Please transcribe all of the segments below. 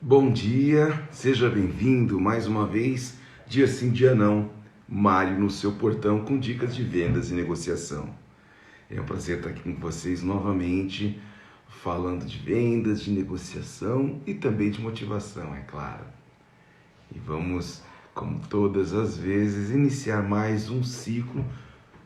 Bom dia, seja bem-vindo mais uma vez, dia sim, dia não, Mário no seu portão com dicas de vendas e negociação. É um prazer estar aqui com vocês novamente, falando de vendas, de negociação e também de motivação, é claro. E vamos, como todas as vezes, iniciar mais um ciclo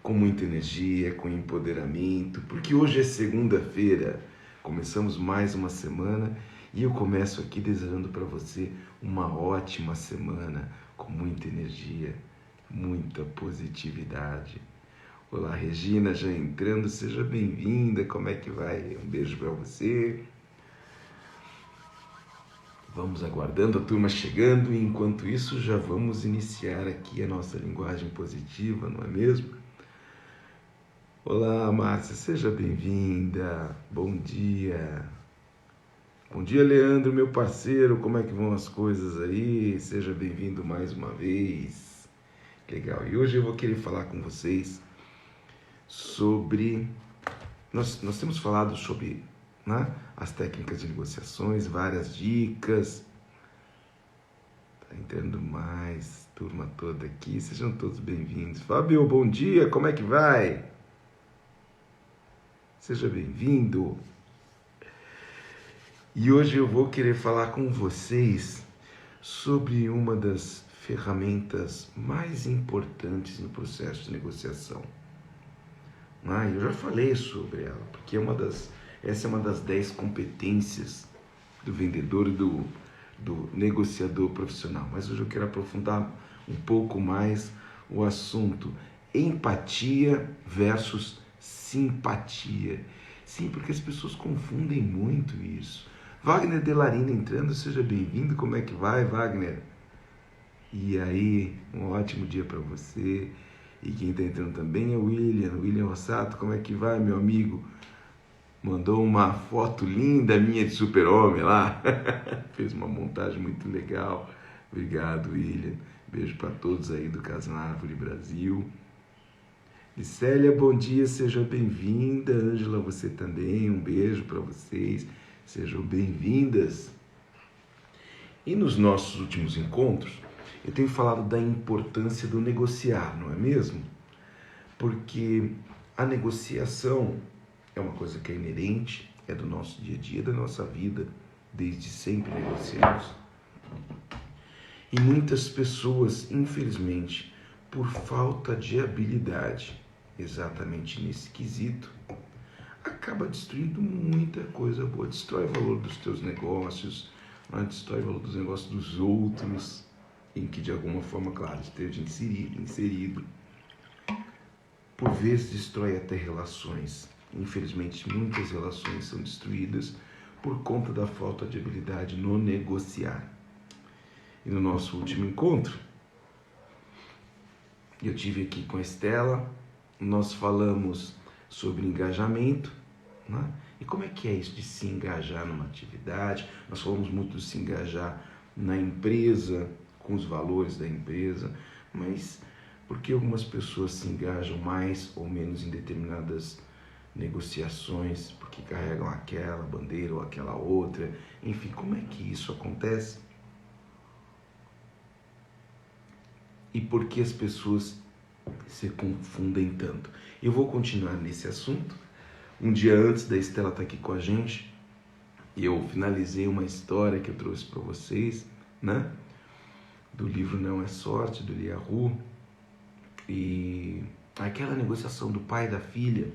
com muita energia, com empoderamento, porque hoje é segunda-feira, começamos mais uma semana e eu começo aqui desejando para você uma ótima semana, com muita energia, muita positividade. Olá, Regina, já entrando, seja bem-vinda, como é que vai? Um beijo para você. Vamos aguardando a turma chegando e enquanto isso já vamos iniciar aqui a nossa linguagem positiva, não é mesmo? Olá, Márcia, seja bem-vinda. Bom dia. Bom dia, Leandro, meu parceiro. Como é que vão as coisas aí? Seja bem-vindo mais uma vez. Legal. E hoje eu vou querer falar com vocês sobre... Nós temos falado sobre, né, as técnicas de negociações, várias dicas. Tá entrando mais turma toda aqui. Sejam todos bem-vindos. Fábio, bom dia. Como é que vai? Seja bem-vindo. E hoje eu vou querer falar com vocês sobre uma das ferramentas mais importantes no processo de negociação. Eu já falei sobre ela, porque essa é uma das 10 competências do vendedor e do negociador profissional. Mas hoje eu quero aprofundar um pouco mais o assunto empatia versus simpatia. Sim, porque as pessoas confundem muito isso. Wagner Delarina entrando, seja bem-vindo. Como é que vai, Wagner? E aí, um ótimo dia para você. E quem está entrando também é o William Rossato. Como é que vai, meu amigo? Mandou uma foto linda minha de super-homem lá. Fez uma montagem muito legal. Obrigado, William. Beijo para todos aí do Casa na Árvore Brasil. E Célia, bom dia, seja bem-vinda. Ângela, você também. Um beijo para vocês. Sejam bem-vindas. E nos nossos últimos encontros, eu tenho falado da importância do negociar, não é mesmo? Porque a negociação é uma coisa que é inerente, é do nosso dia a dia, da nossa vida, desde sempre negociamos. E muitas pessoas, infelizmente, por falta de habilidade, exatamente nesse quesito, acaba destruindo muita coisa boa, destrói o valor dos teus negócios, destrói o valor dos negócios dos outros, em que de alguma forma, claro, esteja inserido. Por vezes destrói até relações. Infelizmente, muitas relações são destruídas por conta da falta de habilidade no negociar. E no nosso último encontro, eu tive aqui com a Estela, nós falamos sobre engajamento, né? E como é que é isso de se engajar numa atividade? Nós falamos muito de se engajar na empresa, com os valores da empresa, mas por que algumas pessoas se engajam mais ou menos em determinadas negociações, porque carregam aquela bandeira ou aquela outra? Enfim, como é que isso acontece? E por que as pessoas se confundem tanto? Eu vou continuar nesse assunto. Um dia antes da Estela estar aqui com a gente, eu finalizei uma história que eu trouxe para vocês, né? Do livro Não é Sorte, do Liahu, e aquela negociação do pai e da filha.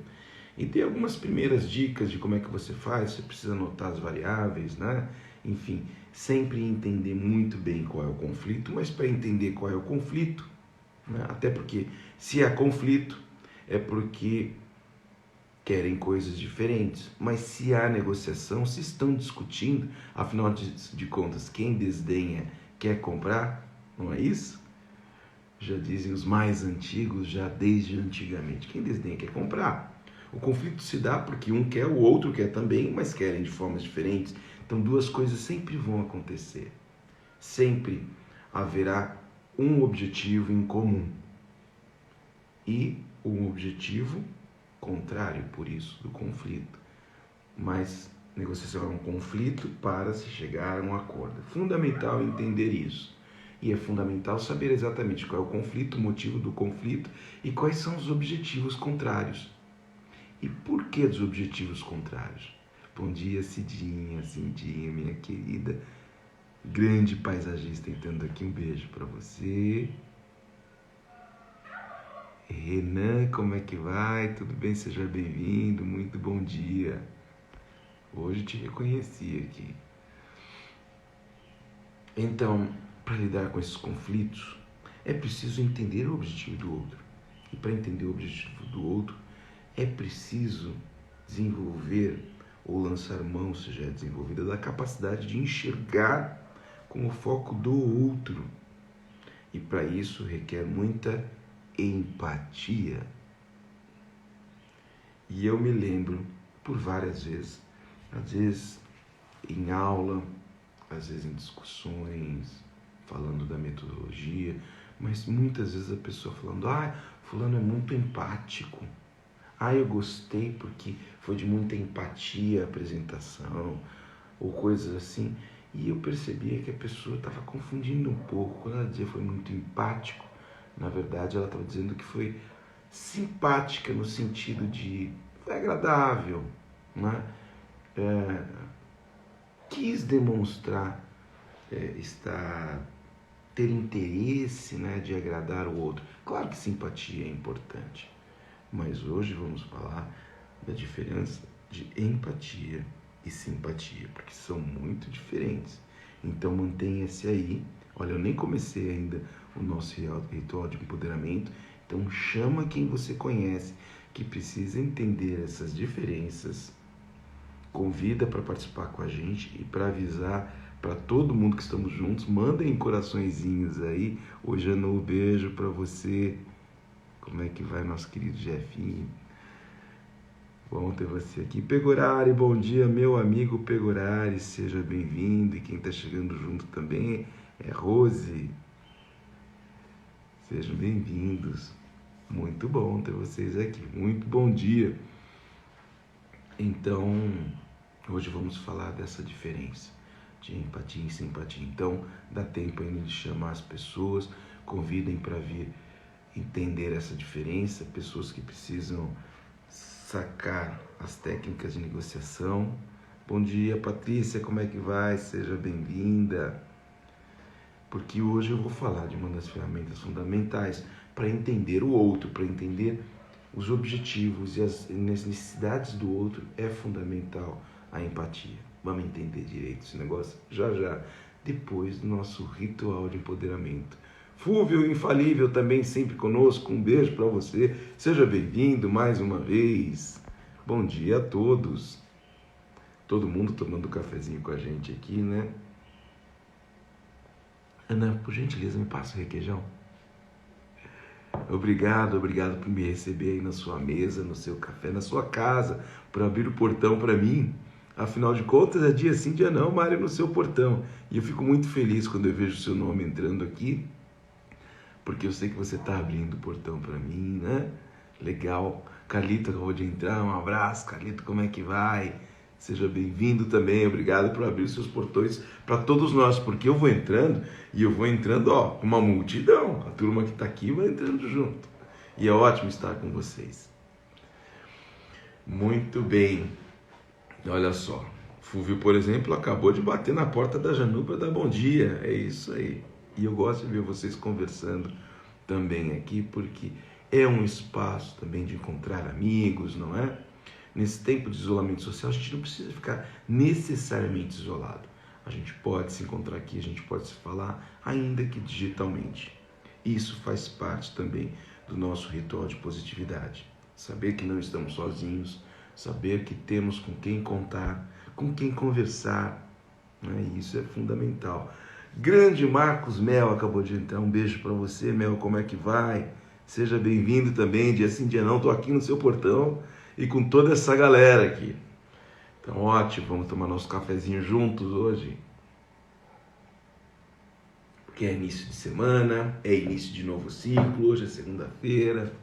E tem algumas primeiras dicas de como é que você faz, você precisa anotar as variáveis, né? Enfim, sempre entender muito bem qual é o conflito, mas para entender qual é o conflito, né? Até porque se há conflito, é porque querem coisas diferentes, mas se há negociação, se estão discutindo, afinal de contas, quem desdenha quer comprar, não é isso? Já dizem os mais antigos, já desde antigamente, quem desdenha quer comprar. O conflito se dá porque um quer, o outro quer também, mas querem de formas diferentes. Então duas coisas sempre vão acontecer. Sempre haverá um objetivo em comum e um objetivo contrário, por isso, do conflito. Mas Negociação é um conflito para se chegar a um acordo. É fundamental entender isso. E é fundamental saber exatamente qual é o conflito, o motivo do conflito e quais são os objetivos contrários. E por que dos objetivos contrários? Bom dia, Cidinha, Cindinha, minha querida, grande paisagista, entrando aqui, um beijo para você. Renan, como é que vai? Tudo bem? Seja bem-vindo, muito bom dia. Hoje te reconheci aqui. Então, para lidar com esses conflitos, é preciso entender o objetivo do outro. E para entender o objetivo do outro, é preciso desenvolver ou lançar mão, seja desenvolvida, da capacidade de enxergar com o foco do outro. E para isso requer muita empatia. E eu me lembro por várias vezes, às vezes em aula, às vezes em discussões, falando da metodologia, mas muitas vezes a pessoa falando, fulano é muito empático. Eu gostei porque foi de muita empatia a apresentação, ou coisas assim. E eu percebia que a pessoa estava confundindo um pouco. Quando ela dizia foi muito empático, na verdade ela estava dizendo que foi simpática no sentido de foi agradável, né? Quis demonstrar ter interesse, né, de agradar o outro. Claro que simpatia é importante, mas hoje vamos falar da diferença de empatia e simpatia, porque são muito diferentes. Então mantenha-se aí. Olha, eu nem comecei ainda o nosso ritual de empoderamento, então chama quem você conhece, que precisa entender essas diferenças, convida para participar com a gente e para avisar para todo mundo que estamos juntos, mandem coraçõezinhos aí. Hoje é um beijo para você. Como é que vai, nosso querido Jefinho? Bom ter você aqui. Pegorari, bom dia, meu amigo Pegorari, seja bem-vindo. E quem está chegando junto também é Rose. Sejam bem-vindos. Muito bom ter vocês aqui. Muito bom dia. Então, hoje vamos falar dessa diferença de empatia e simpatia. Então, dá tempo ainda de chamar as pessoas, convidem para vir entender essa diferença, pessoas que precisam sacar as técnicas de negociação. Bom dia, Patrícia, como é que vai? Seja bem-vinda. Porque hoje eu vou falar de uma das ferramentas fundamentais para entender o outro, para entender os objetivos e as necessidades do outro. É fundamental a empatia. Vamos entender direito esse negócio já, depois do nosso ritual de empoderamento. Fúvio Infalível também sempre conosco, um beijo para você, seja bem-vindo mais uma vez. Bom dia a todos. Todo mundo tomando cafezinho com a gente aqui, né? Ana, por gentileza, me passa o requeijão. Obrigado por me receber aí na sua mesa, no seu café, na sua casa, por abrir o portão para mim. Afinal de contas, é dia sim, dia não, Mário, no seu portão. E eu fico muito feliz quando eu vejo o seu nome entrando aqui, porque eu sei que você está abrindo o portão para mim, né? Legal. Carlito acabou de entrar, um abraço. Carlito, como é que vai? Seja bem-vindo também, obrigado por abrir os seus portões para todos nós, porque eu vou entrando, e eu vou entrando, uma multidão. A turma que está aqui vai entrando junto. E é ótimo estar com vocês. Muito bem. Olha só, Fúvio, por exemplo, acabou de bater na porta da Janu para dar bom dia. É isso aí. E eu gosto de ver vocês conversando também aqui, porque é um espaço também de encontrar amigos, não é? Nesse tempo de isolamento social, a gente não precisa ficar necessariamente isolado. A gente pode se encontrar aqui, a gente pode se falar, ainda que digitalmente. Isso faz parte também do nosso ritual de positividade. Saber que não estamos sozinhos, saber que temos com quem contar, com quem conversar, né? Isso é fundamental. Grande Marcos Mel acabou de entrar, um beijo para você, Mel, como é que vai? Seja bem-vindo também, dia sim, dia não, estou aqui no seu portão e com toda essa galera aqui. Então, ótimo, vamos tomar nosso cafezinho juntos hoje. Porque é início de semana, é início de novo ciclo, hoje é segunda-feira.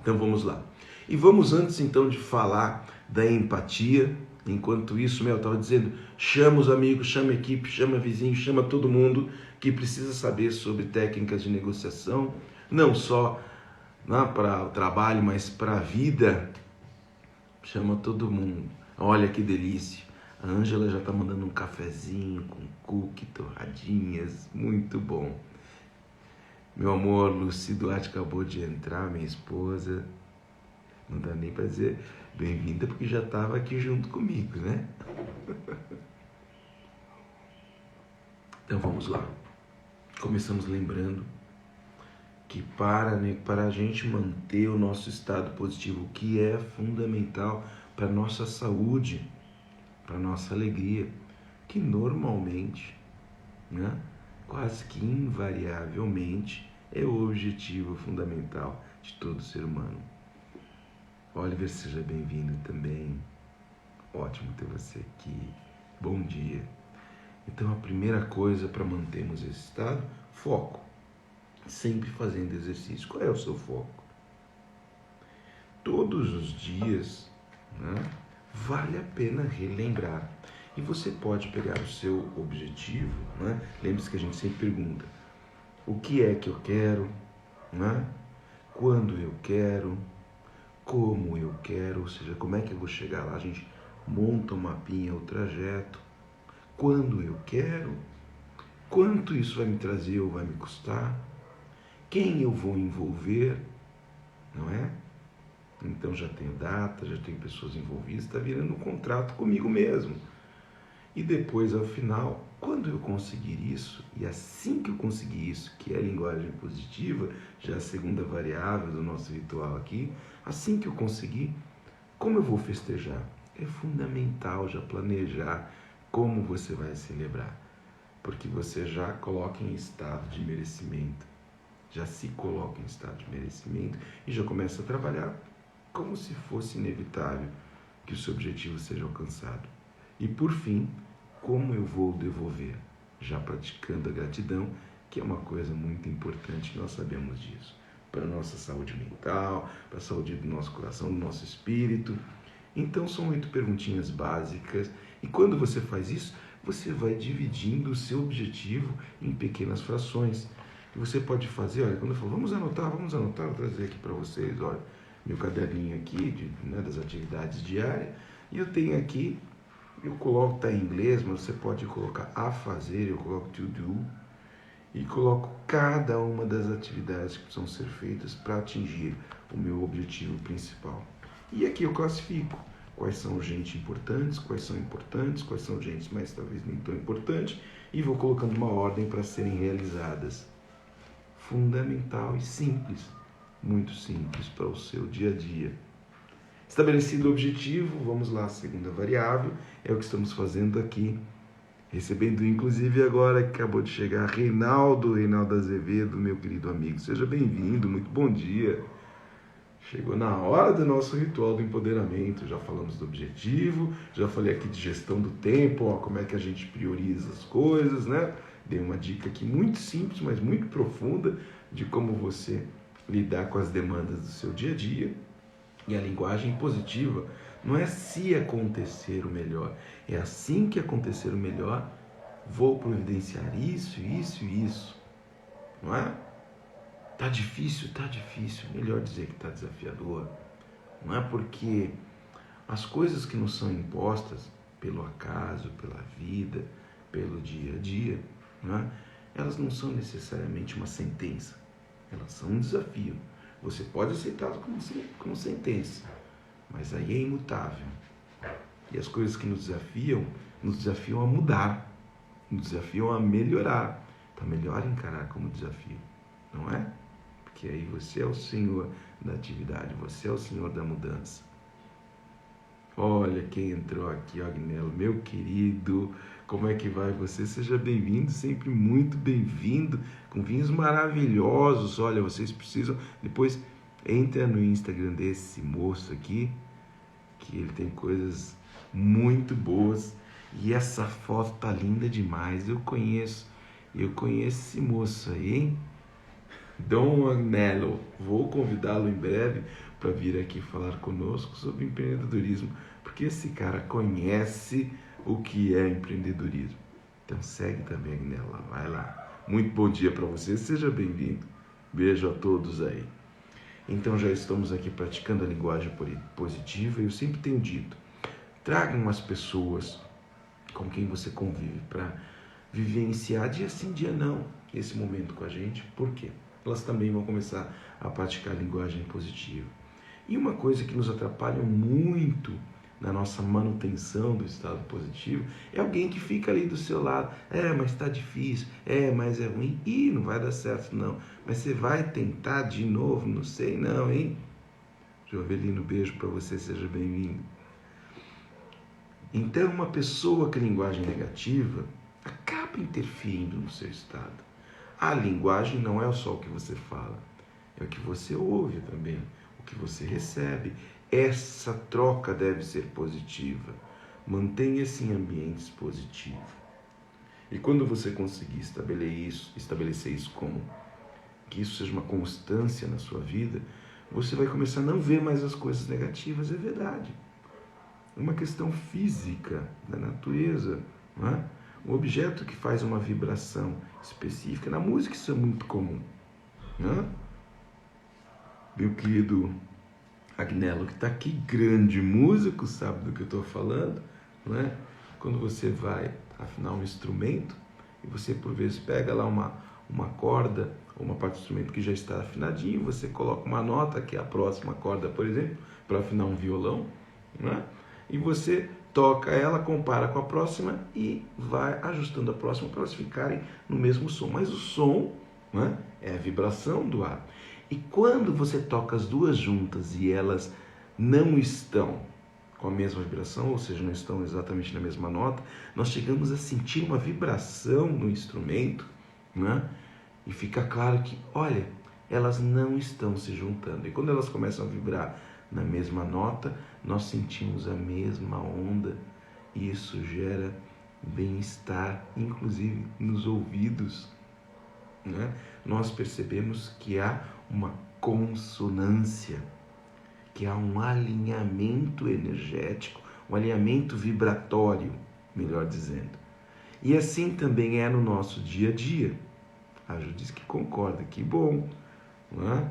Então, vamos lá. E vamos antes, então, de falar da empatia, Enquanto isso, eu estava dizendo, chama os amigos, chama a equipe, chama vizinho, chama todo mundo que precisa saber sobre técnicas de negociação, não só para o trabalho, mas para a vida. Chama todo mundo. Olha que delícia. A Ângela já está mandando um cafezinho com cookie, torradinhas, muito bom. Meu amor, Lucy Duarte acabou de entrar, minha esposa. Não dá nem para dizer bem-vinda, porque já estava aqui junto comigo, né? Então vamos lá. Começamos lembrando que para a gente manter o nosso estado positivo, que é fundamental para a nossa saúde, para a nossa alegria, que normalmente, né, quase que invariavelmente, é o objetivo fundamental de todo ser humano. Oliver, seja bem-vindo também. Ótimo ter você aqui. Bom dia. Então, a primeira coisa para mantermos esse estado, foco. Sempre fazendo exercício. Qual é o seu foco? Todos os dias, né, vale a pena relembrar. E você pode pegar o seu objetivo, né? Lembre-se que a gente sempre pergunta: o que é que eu quero? Né? Quando eu quero? Como eu quero? Ou seja, como é que eu vou chegar lá? A gente monta um mapinha, o trajeto. Quando eu quero? Quanto isso vai me trazer ou vai me custar? Quem eu vou envolver? Não é? Então já tenho data, já tenho pessoas envolvidas, está virando um contrato comigo mesmo. E depois, ao final, quando eu conseguir isso, e assim que eu conseguir isso, que é a linguagem positiva, já é a segunda variável do nosso ritual aqui, assim que eu conseguir, como eu vou festejar? É fundamental já planejar como você vai celebrar, porque você já coloca em estado de merecimento, já se coloca em estado de merecimento e já começa a trabalhar como se fosse inevitável que o seu objetivo seja alcançado. E por fim, como eu vou devolver? Já praticando a gratidão, que é uma coisa muito importante, nós sabemos disso, para a nossa saúde mental, para a saúde do nosso coração, do nosso espírito. Então são 8 perguntinhas básicas, e quando você faz isso, você vai dividindo o seu objetivo em pequenas frações. E você pode fazer, olha, quando eu falo, vamos anotar, vou trazer aqui para vocês, olha, meu caderninho aqui, das atividades diárias, e eu tenho aqui, eu coloco, está em inglês, mas você pode colocar a fazer, eu coloco to do, e coloco cada uma das atividades que precisam ser feitas para atingir o meu objetivo principal. E aqui eu classifico quais são urgentes importantes, quais são urgentes, mas talvez nem tão importantes, e vou colocando uma ordem para serem realizadas. Fundamental e simples, muito simples para o seu dia a dia. Estabelecido o objetivo, vamos lá, a segunda variável, é o que estamos fazendo aqui. Recebendo inclusive agora que acabou de chegar Reinaldo Azevedo, meu querido amigo. Seja bem-vindo, muito bom dia. Chegou na hora do nosso ritual do empoderamento, já falamos do objetivo, já falei aqui de gestão do tempo, ó, como é que a gente prioriza as coisas, né? Dei uma dica aqui muito simples, mas muito profunda de como você lidar com as demandas do seu dia a dia. E a linguagem positiva não é se acontecer o melhor, é assim que acontecer o melhor, vou providenciar isso, isso e isso, não é? Tá difícil, melhor dizer que tá desafiador, não é? Porque as coisas que nos são impostas pelo acaso, pela vida, pelo dia a dia, não é? Elas não são necessariamente uma sentença, elas são um desafio. Você pode aceitá-lo como sentença, mas aí é imutável. E as coisas que nos desafiam a mudar, nos desafiam a melhorar. Então, melhor encarar como desafio, não é? Porque aí você é o senhor da atividade, você é o senhor da mudança. Olha quem entrou aqui, Agnello, meu querido, como é que vai você? Seja bem-vindo, sempre muito bem-vindo, com vinhos maravilhosos. Olha, vocês precisam, depois entra no Instagram desse moço aqui, que ele tem coisas muito boas, e essa foto tá linda demais. Eu conheço esse moço aí, hein? Dom Agnello, vou convidá-lo em breve para vir aqui falar conosco sobre empreendedorismo, porque porque esse cara conhece o que é empreendedorismo. Então segue também a Agnella, vai lá. Muito bom dia para você, seja bem-vindo. Beijo a todos aí. Então já estamos aqui praticando a linguagem positiva e eu sempre tenho dito, tragam as pessoas com quem você convive para vivenciar dia sim, dia não, esse momento com a gente. Por quê? Elas também vão começar a praticar a linguagem positiva. E uma coisa que nos atrapalha muito na nossa manutenção do estado positivo é alguém que fica ali do seu lado. Mas está difícil. Mas é ruim. Ih, não vai dar certo não. Mas você vai tentar de novo? Não sei não, hein? Jovelino, beijo para você, seja bem-vindo. Então, uma pessoa com linguagem negativa acaba interferindo no seu estado. A linguagem não é só o que você fala, é o que você ouve também, o que você recebe. Essa troca deve ser positiva. Mantenha-se em ambientes positivos. E quando você conseguir estabelecer isso como que isso seja uma constância na sua vida, você vai começar a não ver mais as coisas negativas, é verdade. É uma questão física da natureza, não é? Um objeto que faz uma vibração específica. Na música isso é muito comum, não é? Meu querido Agnello, que está aqui, grande músico, sabe do que eu estou falando, não é? Quando você vai afinar um instrumento e você por vezes pega lá uma corda ou uma parte do instrumento que já está afinadinho, você coloca uma nota que é a próxima corda, por exemplo, para afinar um violão, não é? E você toca ela, compara com a próxima e vai ajustando a próxima para elas ficarem no mesmo som. Mas o som, né, é a vibração do ar. E quando você toca as duas juntas e elas não estão com a mesma vibração, ou seja, não estão exatamente na mesma nota, nós chegamos a sentir uma vibração no instrumento, né? E fica claro que, olha, elas não estão se juntando. E quando elas começam a vibrar na mesma nota, nós sentimos a mesma onda e isso gera bem-estar, inclusive nos ouvidos, né? Nós percebemos que há uma consonância, que há um alinhamento energético, um alinhamento vibratório, melhor dizendo. E assim também é no nosso dia a dia. A Ju diz que concorda, que bom, não é?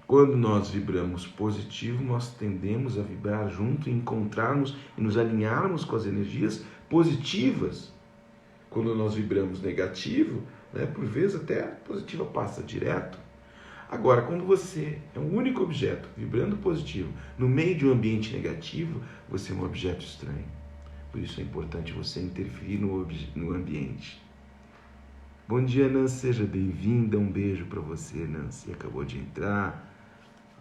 Quando nós vibramos positivo, nós tendemos a vibrar junto e encontrarmos e nos alinharmos com as energias positivas. Quando nós vibramos negativo, né, por vezes até a positiva passa direto. Agora, quando você é um único objeto vibrando positivo no meio de um ambiente negativo, você é um objeto estranho. Por isso é importante você interferir no ambiente. Bom dia, Nancy, seja bem-vinda. Um beijo para você, Nancy. Acabou de entrar.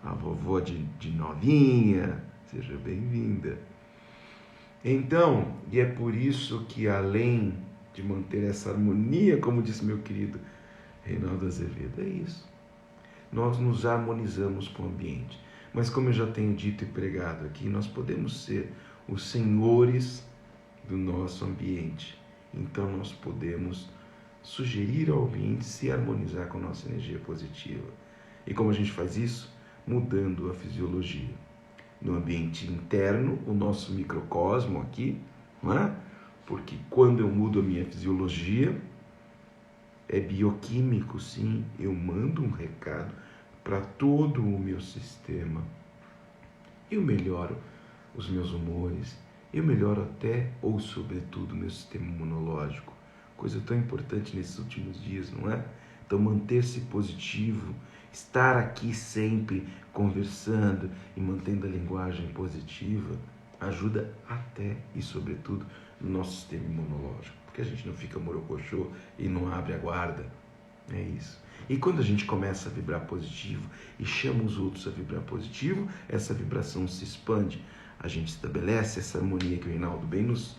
A vovó de novinha, seja bem-vinda. Então, e é por isso que além de manter essa harmonia, como disse meu querido Reinaldo Azevedo, é isso. Nós nos harmonizamos com o ambiente. Mas como eu já tenho dito e pregado aqui, nós podemos ser os senhores do nosso ambiente. Então nós podemos sugerir ao ambiente se harmonizar com a nossa energia positiva. E como a gente faz isso? Mudando a fisiologia. No ambiente interno, o nosso microcosmo aqui, não é? Porque quando eu mudo a minha fisiologia, é bioquímico, sim, eu mando um recado para todo o meu sistema. Eu melhoro os meus humores, eu melhoro até ou sobretudo o meu sistema imunológico. Coisa tão importante nesses últimos dias, não é? Então manter-se positivo, estar aqui sempre conversando e mantendo a linguagem positiva ajuda até e sobretudo no nosso sistema imunológico, porque a gente não fica morocochô e não abre a guarda, é isso. E quando a gente começa a vibrar positivo e chama os outros a vibrar positivo, essa vibração se expande, a gente estabelece essa harmonia que o Reinaldo bem nos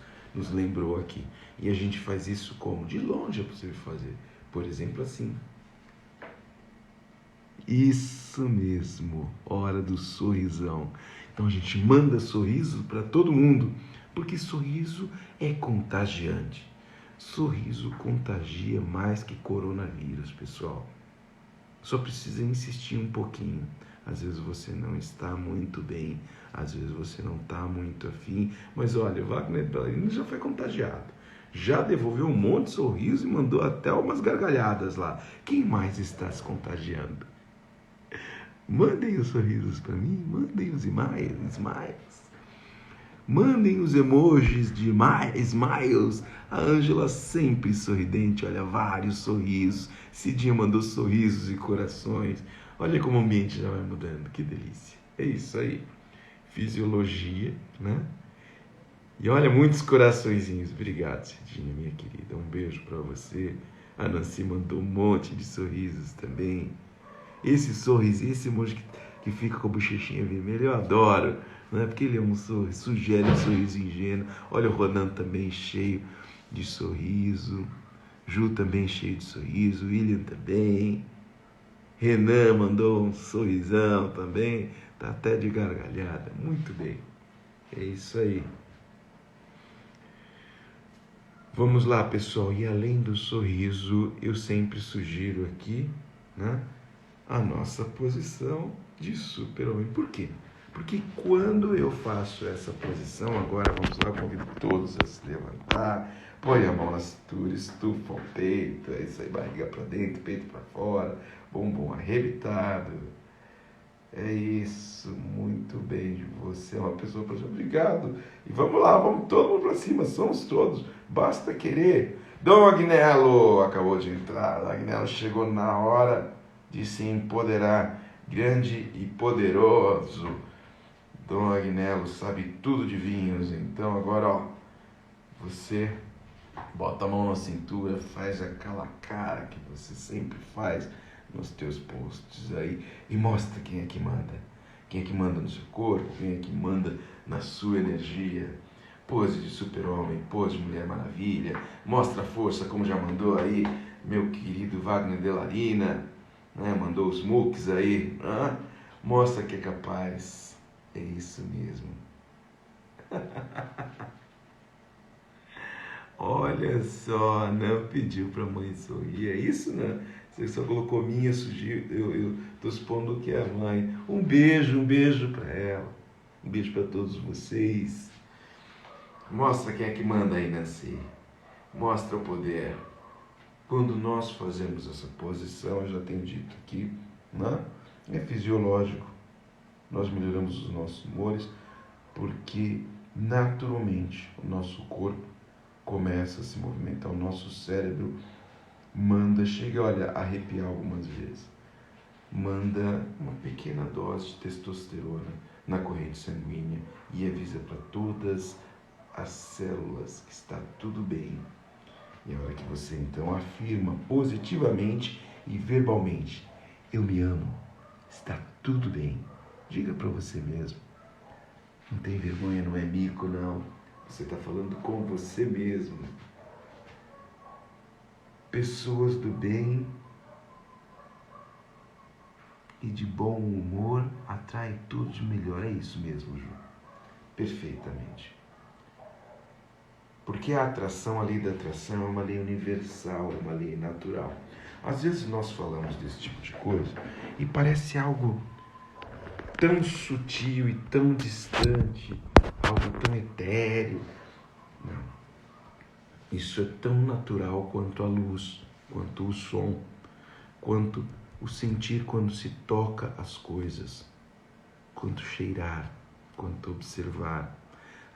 lembrou aqui, e a gente faz isso como? De longe é possível fazer, por exemplo assim. Isso mesmo, hora do sorrisão. Então a gente manda sorriso para todo mundo, porque sorriso é contagiante. Sorriso contagia mais que coronavírus, pessoal. Só precisa insistir um pouquinho. às vezes você não está muito bem, às vezes você não está muito afim, mas olha, o Wagner Dellarina já foi contagiado, já devolveu um monte de sorriso e mandou até umas gargalhadas lá. Quem mais está se contagiando? Mandem os sorrisos para mim, mandem os smiles. Mandem os emojis de smiles. A Ângela sempre sorridente, olha, vários sorrisos. Cidinha mandou sorrisos e corações. Olha como o ambiente já vai mudando, que delícia. É isso aí. Fisiologia, né? E olha, muitos coraçõezinhos. Obrigado, Cidinha, minha querida. Um beijo para você. A Nancy mandou um monte de sorrisos também. Esse sorriso, esse emoji que fica com a bochechinha vermelha, eu adoro. Não é porque ele é um sorriso, sugere um sorriso ingênuo. Olha o Ronan também cheio de sorriso. Ju também cheio de sorriso. William também. Renan mandou um sorrisão também. Tá até de gargalhada. Muito bem. É isso aí. Vamos lá, pessoal. E além do sorriso, eu sempre sugiro aqui, né, a nossa posição de super-homem. Por quê? Porque quando eu faço essa posição, agora vamos lá, eu convido todos a se levantar, põe a mão na cintura, estufa o peito, é isso aí, barriga para dentro, peito para fora, bumbum arrebitado. É isso, muito bem, você é uma pessoa para obrigado. E vamos lá, vamos todo mundo para cima, somos todos, basta querer. Dom Agnello acabou de entrar, Agnello chegou na hora de se empoderar, grande e poderoso. Dom Agnello sabe tudo de vinhos, então agora, ó, você bota a mão na cintura, faz aquela cara que você sempre faz nos teus posts aí e mostra quem é que manda. Quem é que manda no seu corpo, quem é que manda na sua energia. Pose de super-homem, pose de Mulher Maravilha, mostra a força como já mandou aí meu querido Wagner Dellarina, né? Mandou os mooks aí, né? Mostra que é capaz. É isso mesmo. Olha só, não pediu pra mãe sorrir, é isso, né? Você só colocou minha, sugiro, eu tô supondo que é a mãe. Um beijo pra ela. Um beijo pra todos vocês. Mostra quem é que manda aí, Nancy. Mostra o poder. Quando nós fazemos essa posição, eu já tenho dito aqui, né? É fisiológico. Nós melhoramos os nossos humores porque naturalmente o nosso corpo começa a se movimentar, o nosso cérebro manda, chega, olha, a arrepiar algumas vezes, manda uma pequena dose de testosterona na corrente sanguínea e avisa para todas as células que está tudo bem. E a hora que você então afirma positivamente e verbalmente, eu me amo, está tudo bem, diga para você mesmo. Não tem vergonha, não é mico, não. Você está falando com você mesmo. Pessoas do bem e de bom humor atraem tudo de melhor. É isso mesmo, Ju. Perfeitamente. Porque a atração, a lei da atração é uma lei universal, é uma lei natural. Às vezes nós falamos desse tipo de coisa e parece algo tão sutil e tão distante, algo tão etéreo. Não. Isso é tão natural quanto a luz, quanto o som, quanto o sentir quando se toca as coisas, quanto cheirar, quanto observar.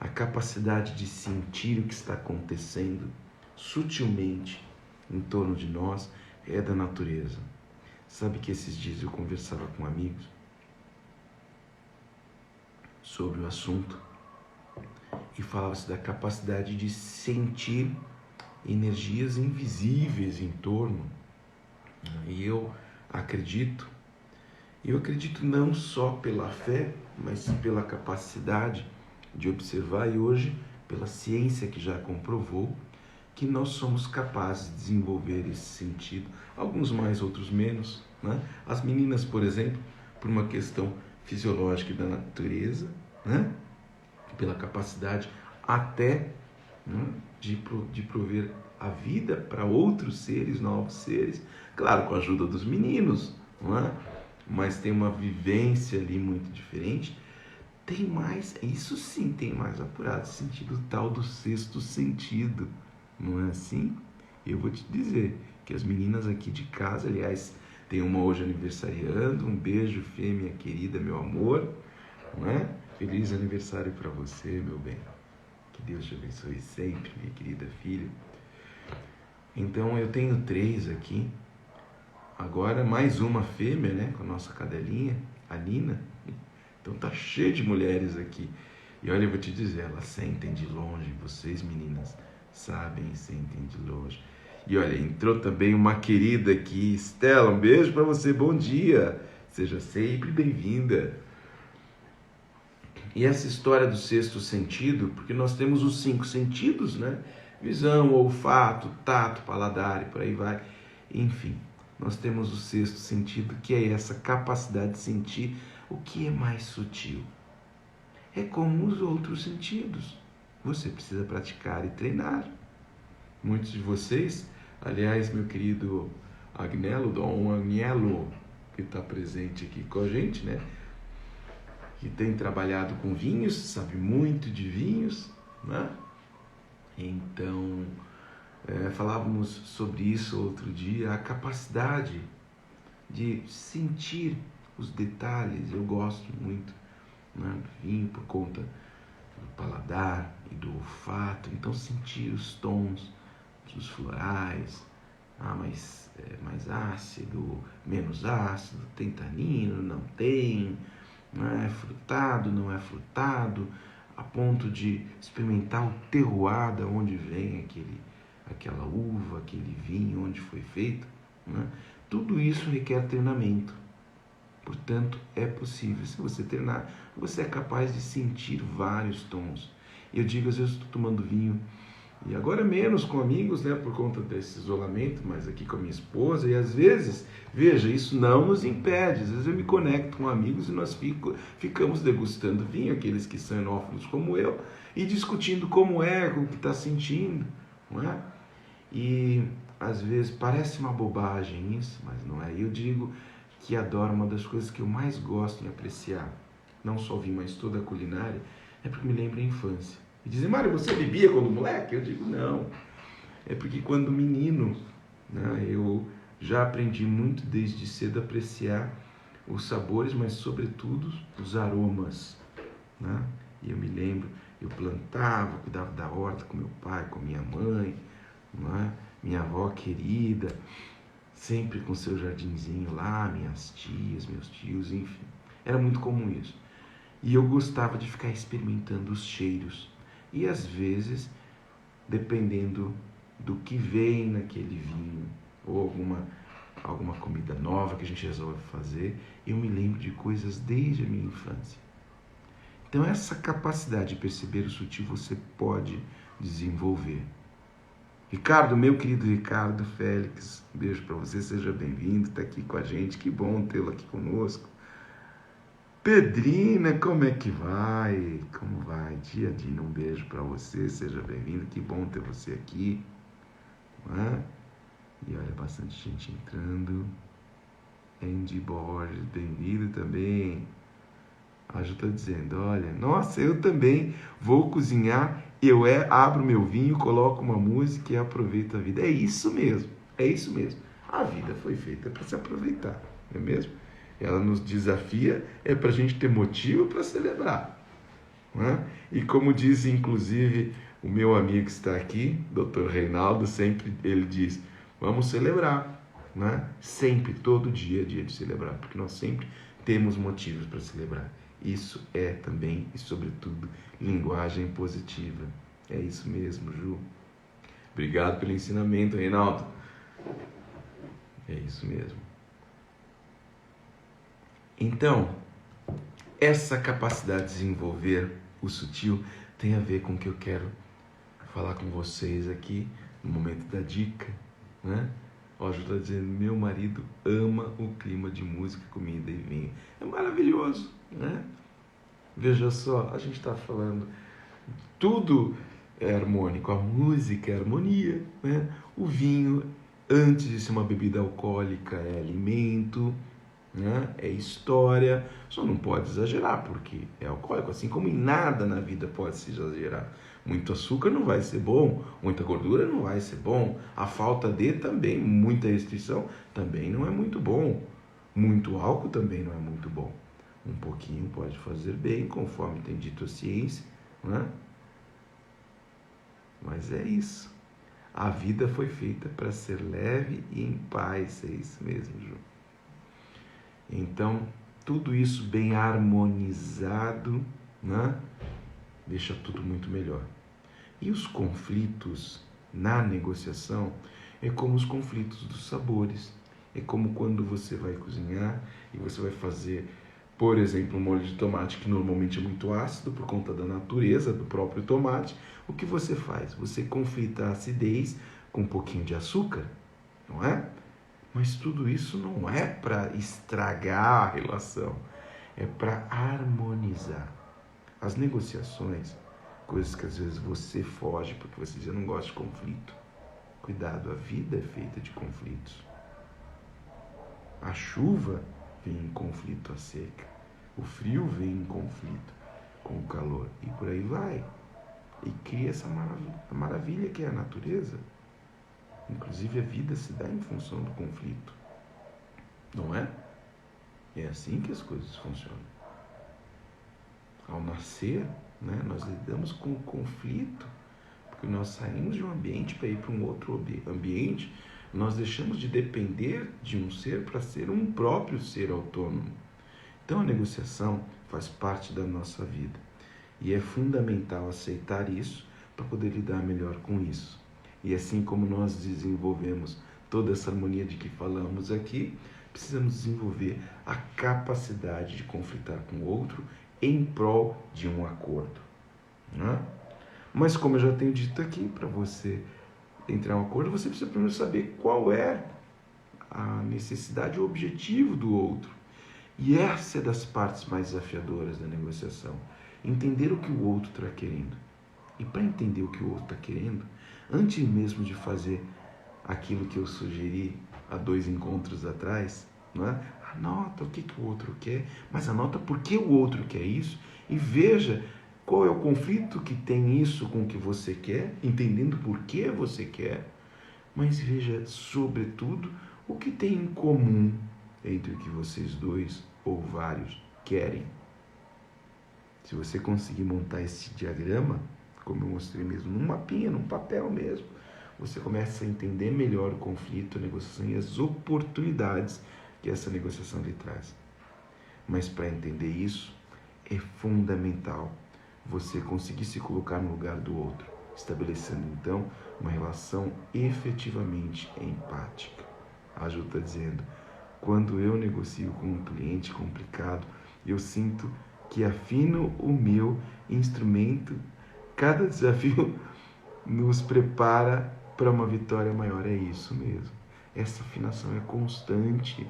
A capacidade de sentir o que está acontecendo sutilmente em torno de nós é da natureza. Sabe que esses dias eu conversava com amigos sobre o assunto e falava-se da capacidade de sentir energias invisíveis em torno. E eu acredito não só pela fé, mas pela capacidade de observar e hoje pela ciência que já comprovou que nós somos capazes de desenvolver esse sentido, alguns mais, outros menos, né? As meninas, por exemplo, por uma questão fisiológica da natureza, né? Pela capacidade até, né, de prover a vida para outros seres, novos seres, claro, com a ajuda dos meninos, não é? mas tem uma vivência ali muito diferente, tem mais, isso sim tem mais apurado sentido, tal do sexto sentido, não é assim? Eu vou te dizer que as meninas aqui de casa, aliás, tem uma hoje aniversariando, um beijo, Fê, minha querida, meu amor, não é? Feliz aniversário para você, meu bem. Que Deus te abençoe sempre, minha querida filha. Então eu tenho 3 aqui. Agora mais uma fêmea, né? Com a nossa cadelinha, a Nina. Então tá cheio de mulheres aqui. E olha, eu vou te dizer, elas sentem de longe. Vocês, meninas, sabem e sentem de longe. E olha, entrou também uma querida aqui, Estela. Um beijo para você, bom dia. Seja sempre bem-vinda. E essa história do sexto sentido, porque nós temos os 5 sentidos, né? Visão, olfato, tato, paladar e por aí vai. Enfim, nós temos o sexto sentido, que é essa capacidade de sentir o que é mais sutil. É como os outros sentidos. Você precisa praticar e treinar. Muitos de vocês, aliás, meu querido Agnello, Dom Agnello, que está presente aqui com a gente, né? Que tem trabalhado com vinhos, sabe muito de vinhos, né? Então, falávamos sobre isso outro dia, a capacidade de sentir os detalhes. Eu gosto muito, né, do vinho por conta do paladar e do olfato, então sentir os tons dos florais, mais ácido, menos ácido, tem tanino, não tem, não é frutado, não é frutado, a ponto de experimentar o terroir de onde vem aquela uva, aquele vinho, onde foi feito, né? Tudo isso requer treinamento. Portanto, é possível. Se você treinar, você é capaz de sentir vários tons. Eu digo, às vezes estou tomando vinho, e agora menos com amigos, né, por conta desse isolamento, mas aqui com a minha esposa, e às vezes, veja, isso não nos impede, às vezes eu me conecto com amigos e nós ficamos degustando vinho, aqueles que são enófilos como eu, e discutindo como é, o que está sentindo, não é? E às vezes parece uma bobagem isso, mas não é. Eu digo que adoro, uma das coisas que eu mais gosto em apreciar, não só o vinho, mas toda a culinária, é porque me lembra a infância. E dizem, Mário, você bebia quando moleque? Eu digo, não. É porque quando menino, né, eu já aprendi muito desde cedo a apreciar os sabores, mas sobretudo os aromas, né? E eu me lembro, eu plantava, cuidava da horta com meu pai, com minha mãe, né? Minha avó querida, sempre com seu jardinzinho lá, minhas tias, meus tios, enfim. Era muito comum isso. E eu gostava de ficar experimentando os cheiros. E às vezes, dependendo do que vem naquele vinho, ou alguma comida nova que a gente resolve fazer, eu me lembro de coisas desde a minha infância. Então essa capacidade de perceber o sutil você pode desenvolver. Ricardo, meu querido Ricardo Félix, um beijo para você, seja bem-vindo, está aqui com a gente, que bom tê-lo aqui conosco. Pedrina, como é que vai? Como vai? Tia Dina, um beijo para você, seja bem-vindo, que bom ter você aqui. Não é? E olha, bastante gente entrando. Andy Borges, bem-vindo também. A Ju está dizendo, olha, nossa, eu também vou cozinhar, abro meu vinho, coloco uma música e aproveito a vida. É isso mesmo. A vida foi feita para se aproveitar, não é mesmo? Ela nos desafia, é para a gente ter motivo para celebrar. Não é? E como diz, inclusive, o meu amigo que está aqui, Dr. Reinaldo, sempre ele diz, vamos celebrar. Não é? Sempre, todo dia é dia de celebrar, porque nós sempre temos motivos para celebrar. Isso é também, e sobretudo, linguagem positiva. É isso mesmo, Ju. Obrigado pelo ensinamento, Reinaldo. É isso mesmo. Então, essa capacidade de desenvolver o sutil tem a ver com o que eu quero falar com vocês aqui no momento da dica, né? Ó, a Ju está dizendo, meu marido ama o clima de música, comida e vinho. É maravilhoso, né? Veja só, a gente está falando, tudo é harmônico, a música é harmonia, né? O vinho, antes de ser uma bebida alcoólica, é alimento, né? É história, só não pode exagerar, porque é alcoólico, assim como em nada na vida pode se exagerar. Muito açúcar não vai ser bom, muita gordura não vai ser bom, a falta de também, muita restrição também não é muito bom, muito álcool também não é muito bom. Um pouquinho pode fazer bem, conforme tem dito a ciência, né? Mas é isso. A vida foi feita para ser leve e em paz, é isso mesmo, Ju. Então, tudo isso bem harmonizado, né? Deixa tudo muito melhor. E os conflitos na negociação é como os conflitos dos sabores. É como quando você vai cozinhar e você vai fazer, por exemplo, um molho de tomate que normalmente é muito ácido por conta da natureza do próprio tomate. O que você faz? Você conflita a acidez com um pouquinho de açúcar, não é? Mas tudo isso não é para estragar a relação, é para harmonizar. As negociações, coisas que às vezes você foge porque você diz, eu não gosto de conflito. Cuidado, a vida é feita de conflitos. A chuva vem em conflito à seca, o frio vem em conflito com o calor e por aí vai. E cria essa maravilha que é a natureza. Inclusive a vida se dá em função do conflito, não é? É assim que as coisas funcionam. Ao nascer, né, nós lidamos com o conflito, porque nós saímos de um ambiente para ir para um outro ambiente, nós deixamos de depender de um ser para ser um próprio ser autônomo. Então a negociação faz parte da nossa vida e é fundamental aceitar isso para poder lidar melhor com isso. E assim como nós desenvolvemos toda essa harmonia de que falamos aqui, precisamos desenvolver a capacidade de conflitar com o outro em prol de um acordo, né? Mas como eu já tenho dito aqui, para você entrar em um acordo, você precisa primeiro saber qual é a necessidade, o objetivo do outro. E essa é das partes mais desafiadoras da negociação. Entender o que o outro está querendo. E para entender o que o outro está querendo, antes mesmo de fazer aquilo que eu sugeri há 2 encontros atrás, não é? Anota o que o outro quer, mas anota por que o outro quer isso e veja qual é o conflito que tem isso com o que você quer, entendendo por que você quer, mas veja, sobretudo, o que tem em comum entre o que vocês dois ou vários querem. Se você conseguir montar esse diagrama, como eu mostrei mesmo, num mapinha, num papel mesmo, você começa a entender melhor o conflito, a negociação e as oportunidades que essa negociação lhe traz. Mas para entender isso, é fundamental você conseguir se colocar no lugar do outro, estabelecendo então uma relação efetivamente empática. A Ju está dizendo, quando eu negocio com um cliente complicado, eu sinto que afino o meu instrumento. Cada desafio nos prepara para uma vitória maior. É isso mesmo. Essa afinação é constante.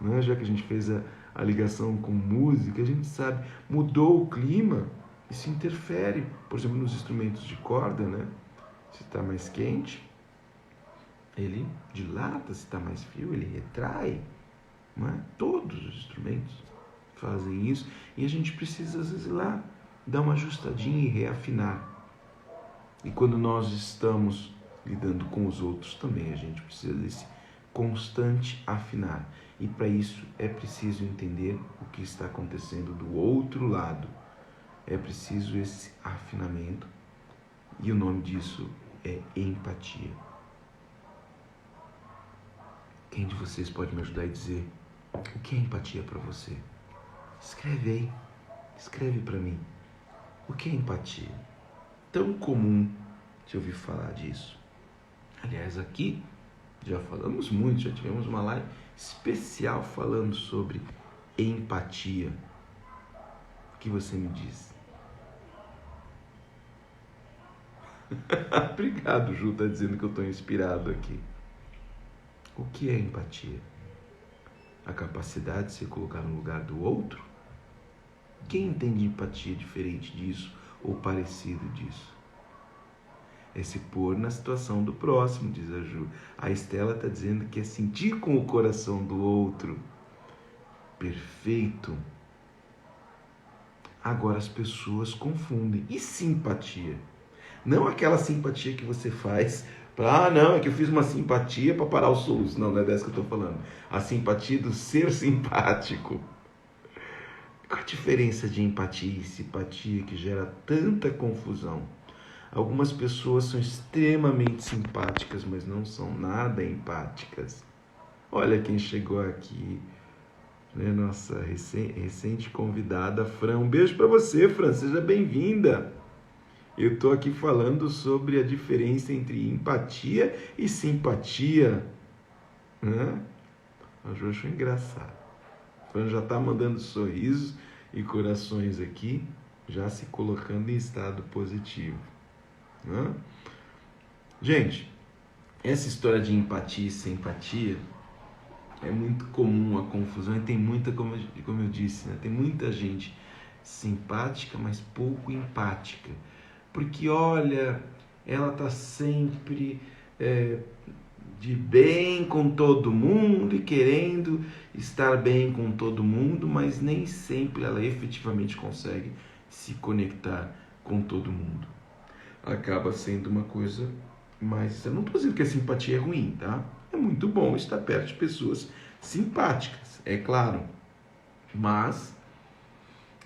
Né? Já que a gente fez a ligação com música, a gente sabe, mudou o clima, isso interfere, por exemplo, nos instrumentos de corda, né? Se está mais quente, ele dilata, se está mais frio, ele retrai. Não é? Todos os instrumentos fazem isso e a gente precisa, às vezes, ir lá, dar uma ajustadinha e reafinar. E quando nós estamos lidando com os outros também, a gente precisa desse constante afinar. E para isso é preciso entender o que está acontecendo do outro lado. É preciso esse afinamento. E o nome disso é empatia. Quem de vocês pode me ajudar a dizer o que é empatia para você? Escreve aí. Escreve para mim. O que é empatia? Tão comum de ouvir falar disso. Aliás, aqui já falamos muito, já tivemos uma live especial falando sobre empatia. O que você me diz? Obrigado, Ju, tá dizendo que eu estou inspirado aqui. O que é empatia? A capacidade de se colocar no lugar do outro? Quem entende empatia diferente disso ou parecido disso? É se pôr na situação do próximo, diz a Ju. A Estela está dizendo que é sentir com o coração do outro. perfeito. Agora as pessoas confundem. E simpatia? Não aquela simpatia que você faz para, não, é que eu fiz uma simpatia para parar o soluço. Não, não é dessa que eu estou falando. A simpatia do ser simpático. Qual a diferença de empatia e simpatia que gera tanta confusão? Algumas pessoas são extremamente simpáticas, mas não são nada empáticas. Olha quem chegou aqui, né? Nossa recente convidada, Fran. Um beijo para você, Fran. Seja bem-vinda. Eu estou aqui falando sobre a diferença entre empatia e simpatia. Né? Eu acho engraçado. A Fran já está mandando sorrisos e corações aqui, já se colocando em estado positivo. Né? Gente, essa história de empatia e simpatia é muito comum, a confusão, e tem muita, como eu disse, né? Tem muita gente simpática, mas pouco empática. Porque, olha, ela está sempre de bem com todo mundo e querendo estar bem com todo mundo, mas nem sempre ela efetivamente consegue se conectar com todo mundo. Acaba sendo uma coisa mais... Eu não estou dizendo que a simpatia é ruim, tá? É muito bom estar perto de pessoas simpáticas, é claro. Mas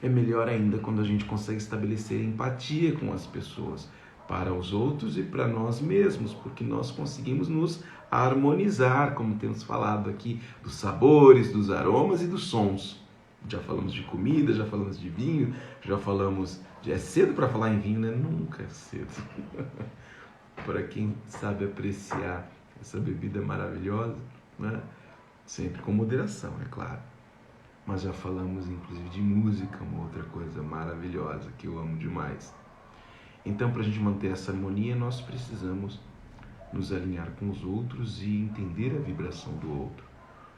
é melhor ainda quando a gente consegue estabelecer empatia com as pessoas, para os outros e para nós mesmos, porque nós conseguimos nos harmonizar, como temos falado aqui, dos sabores, dos aromas e dos sons. Já falamos de comida, já falamos de vinho, já falamos... É cedo para falar em vinho, né? Nunca é cedo. Para quem sabe apreciar essa bebida maravilhosa, né? Sempre com moderação, é claro. Mas já falamos inclusive de música, uma outra coisa maravilhosa que eu amo demais. Então, para a gente manter essa harmonia, nós precisamos nos alinhar com os outros e entender a vibração do outro.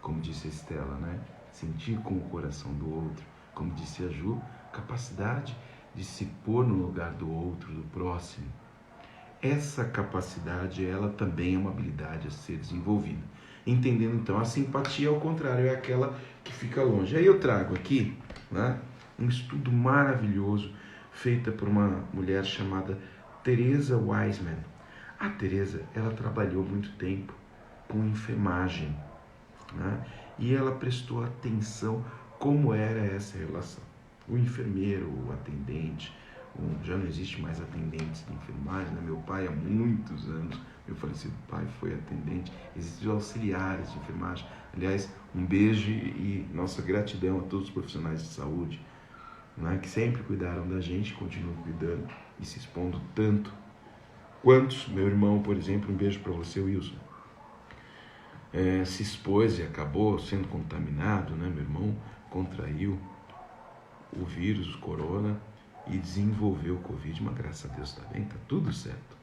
Como disse a Estela, né? Sentir com o coração do outro. Como disse a Ju, capacidade de se pôr no lugar do outro, do próximo. Essa capacidade, ela também é uma habilidade a ser desenvolvida. Entendendo então, a simpatia, ao contrário, é aquela que fica longe. Aí eu trago aqui, né, um estudo maravilhoso feito por uma mulher chamada Teresa Wiseman. A Teresa, ela trabalhou muito tempo com enfermagem, né, e ela prestou atenção como era essa relação. O enfermeiro, o atendente, já não existe mais atendentes de enfermagem, né? Meu pai há muitos anos, meu falecido pai foi atendente, existem auxiliares de enfermagem. Aliás, um beijo e nossa gratidão a todos os profissionais de saúde, né, que sempre cuidaram da gente, continuam cuidando e se expondo tanto. Quantos, meu irmão, por exemplo, um beijo para você, Wilson, se expôs e acabou sendo contaminado, né? Meu irmão contraiu o vírus, o corona, e desenvolveu o Covid, mas graças a Deus está bem, está tudo certo.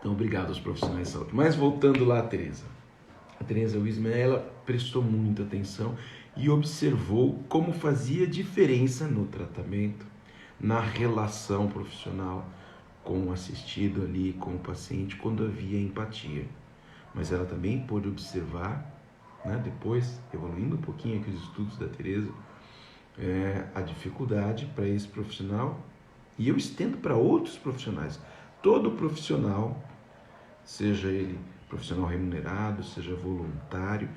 Então, obrigado aos profissionais de saúde. Mas voltando lá, a Teresa Wiseman, ela prestou muita atenção e observou como fazia diferença no tratamento, na relação profissional com o assistido ali, com o paciente, quando havia empatia. Mas ela também pôde observar, né, depois, evoluindo um pouquinho aqui os estudos da Teresa, a dificuldade para esse profissional, e eu estendo para outros profissionais. Todo profissional, seja ele profissional remunerado, seja voluntário,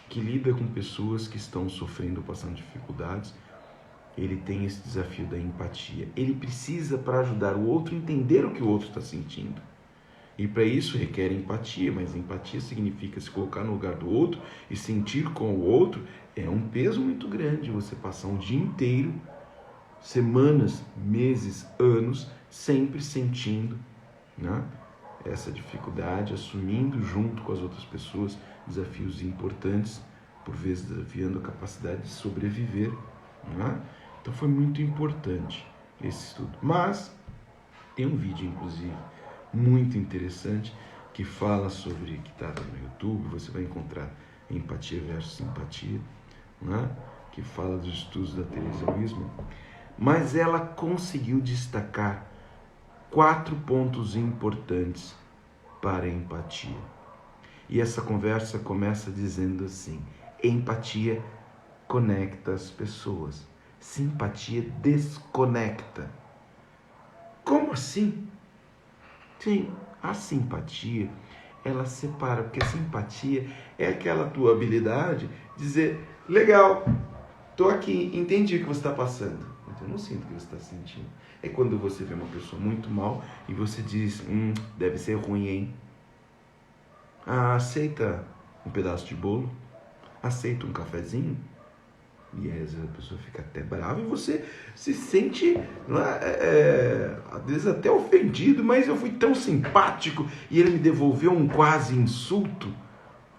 que lida com pessoas que estão sofrendo, passando dificuldades, ele tem esse desafio da empatia. Ele precisa, para ajudar o outro, entender o que o outro está sentindo. E para isso requer empatia, mas empatia significa se colocar no lugar do outro e sentir com o outro. É um peso muito grande você passar um dia inteiro, semanas, meses, anos, sempre sentindo, né, essa dificuldade, assumindo junto com as outras pessoas desafios importantes, por vezes desafiando a capacidade de sobreviver. Né? Então foi muito importante esse estudo. Mas tem um vídeo, inclusive, muito interessante, que fala sobre, que está no YouTube, você vai encontrar empatia versus simpatia, né? Que fala dos estudos da Teresa Wiseman, mas ela conseguiu destacar 4 pontos importantes para a empatia. E essa conversa começa dizendo assim: Empatia conecta as pessoas. Simpatia desconecta. Como assim? Sim, a simpatia, ela separa, porque a simpatia é aquela tua habilidade de dizer, legal, tô aqui, entendi o que você está passando. Mas eu não sinto o que você está sentindo. É quando você vê uma pessoa muito mal e você diz, deve ser ruim, hein? Ah, aceita um pedaço de bolo? Aceita um cafezinho? E aí, às vezes a pessoa fica até brava e você se sente, às vezes até ofendido, mas eu fui tão simpático e ele me devolveu um quase insulto.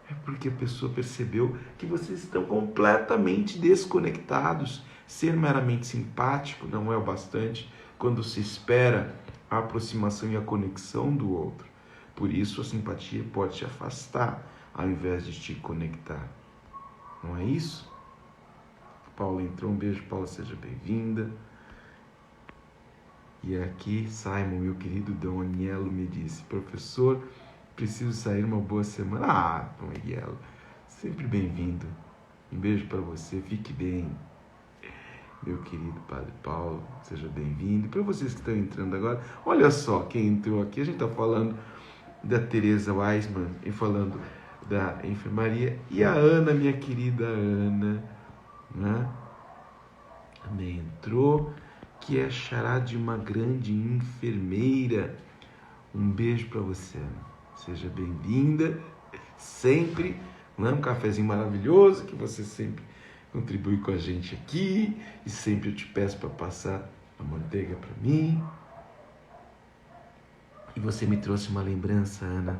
É porque a pessoa percebeu que vocês estão completamente desconectados. Ser meramente simpático não é o bastante quando se espera a aproximação e a conexão do outro. Por isso a simpatia pode te afastar ao invés de te conectar. Não é isso? Paula entrou, um beijo, Paula, seja bem-vinda. E aqui, Simon, meu querido Dom Anielo, me disse, professor, preciso sair, uma boa semana. Ah, Dom Anielo, sempre bem-vindo. Um beijo para você, fique bem. Meu querido Padre Paulo, seja bem-vindo. E para vocês que estão entrando agora, olha só quem entrou aqui. A gente está falando da Teresa Weisman e falando da enfermaria. E a Ana, minha querida Ana, né? Também entrou, que é xará de uma grande enfermeira. Um beijo para você, Ana. Seja bem-vinda, sempre, né? Um cafezinho maravilhoso que você sempre contribui com a gente aqui, e sempre eu te peço para passar a manteiga para mim. E você me trouxe uma lembrança, Ana,